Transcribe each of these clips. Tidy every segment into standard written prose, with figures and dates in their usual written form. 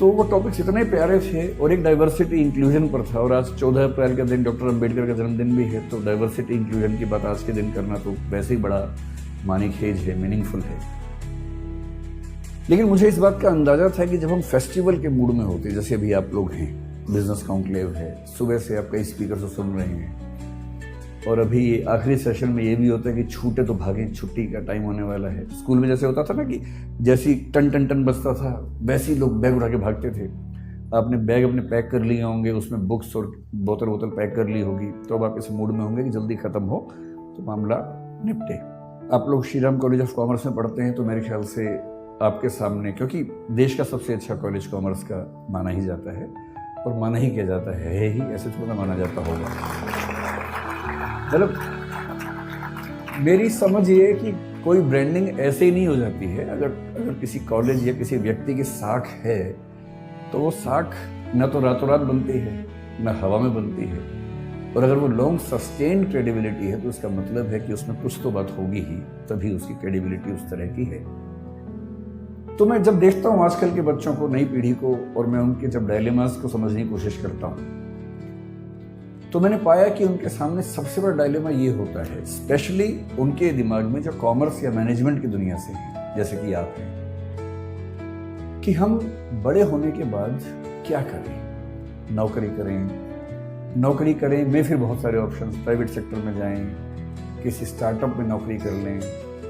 तो वो टॉपिक्स इतने प्यारे थे और एक डाइवर्सिटी इंक्लूजन पर था। और आज 14 अप्रैल का दिन डॉक्टर अंबेडकर का जन्मदिन भी है, तो डाइवर्सिटी इंक्लूजन की बात आज के दिन करना तो वैसे ही बड़ा मानीखेज है, मीनिंगफुल है। लेकिन मुझे इस बात का अंदाजा था कि जब हम फेस्टिवल के मूड में होते, जैसे अभी आप लोग हैं, बिजनेस कॉन्क्लेव है, सुबह से आप कई स्पीकर से सुन रहे हैं, और अभी आखिरी सेशन में ये भी होता है कि छूटे तो भागें, छुट्टी का टाइम होने वाला है। स्कूल में जैसे होता था ना कि जैसी टन टन टन बजता था वैसे ही लोग बैग उठा के भागते थे। आपने बैग अपने पैक कर लिए होंगे, उसमें बुक्स और बोतल पैक कर ली होगी, तो अब आप इस मूड में होंगे कि जल्दी ख़त्म हो तो मामला निपटे। आप लोग श्रीराम कॉलेज ऑफ कॉमर्स में पढ़ते हैं, तो मेरे ख्याल से आपके सामने, क्योंकि देश का सबसे अच्छा कॉलेज कॉमर्स का माना ही जाता है, और माना ही किया जाता है ही, ऐसे थोड़ा माना जाता होगा। मतलब मेरी समझ ये है कि कोई ब्रांडिंग ऐसे ही नहीं हो जाती है। अगर किसी कॉलेज या किसी व्यक्ति की साख है तो वो साख न तो रातों रात बनती है, न हवा में बनती है, और अगर वो लॉन्ग सस्टेन क्रेडिबिलिटी है तो इसका मतलब है कि उसमें कुछ तो बात होगी ही, तभी उसकी क्रेडिबिलिटी उस तरह की है। तो मैं जब देखता हूँ आजकल के बच्चों को, नई पीढ़ी को, और मैं उनके जब डायलेमास को समझने की कोशिश करता हूँ, तो मैंने पाया कि उनके सामने सबसे बड़ा डायलेमा ये होता है, स्पेशली उनके दिमाग में जो कॉमर्स या मैनेजमेंट की दुनिया से हैं, जैसे कि आप हैं, कि हम बड़े होने के बाद क्या करें। नौकरी करें में फिर बहुत सारे ऑप्शंस, प्राइवेट सेक्टर में जाएं, किसी स्टार्टअप में नौकरी कर लें,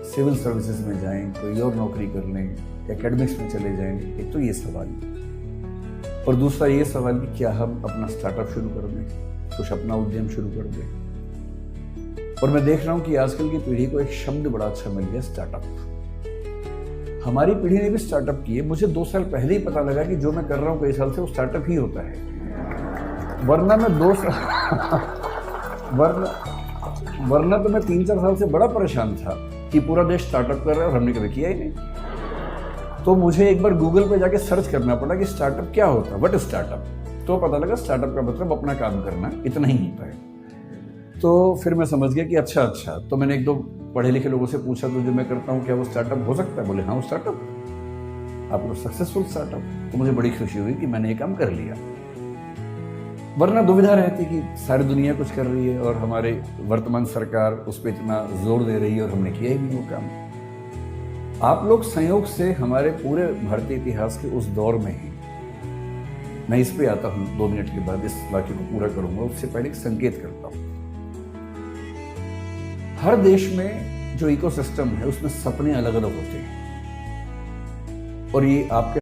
सिविल सर्विसेज में जाएं, कोई और नौकरी कर लें, एकेडमिक्स में चले जाएं। एक तो ये सवाल, और दूसरा ये सवाल कि क्या हम अपना स्टार्टअप शुरू कर दें, कुछ अपना उद्यम शुरू कर दें। और मैं देख रहा हूं कि आजकल की पीढ़ी को एक शब्द बड़ा अच्छा मिल गया, स्टार्टअप। हमारी पीढ़ी ने भी स्टार्टअप किए। मुझे 2 साल पहले ही पता लगा कि जो मैं कर रहा हूं कई साल से वो स्टार्टअप ही होता है, वरना मैं 2 साल वरना तो मैं 3-4 साल से बड़ा परेशान था कि पूरा देश स्टार्टअप कर रहा है और हमने कभी किया ही नहीं। तो मुझे एक बार गूगल पे जाके सर्च करना पड़ा कि स्टार्टअप क्या होता है, व्हाट इज स्टार्टअप। तो पता लगा स्टार्टअप का मतलब अपना काम करना, इतना ही होता है। तो फिर मैं समझ गया कि अच्छा। तो मैंने 1-2 पढ़े लिखे लोगों से पूछा, तो जो मैं करता हूँ क्या वो स्टार्टअप हो सकता है? बोले हाँ, वो स्टार्टअप। आप लोग सक्सेसफुल स्टार्टअप। तो मुझे बड़ी खुशी हुई कि मैंने ये काम कर लिया, वरना दुविधा रहती कि सारी दुनिया कुछ कर रही है और हमारे वर्तमान सरकार उस पर इतना जोर दे रही है और हमने किया ही नहीं वो काम। आप लोग संयोग से हमारे पूरे भारतीय इतिहास के उस दौर में हैं। मैं इस पे आता हूँ 2 मिनट के बाद, इस वाक्य को पूरा करूंगा। उससे पहले एक संकेत करता हूँ। हर देश में जो इकोसिस्टम है उसमें सपने अलग अलग होते हैं, और ये आपके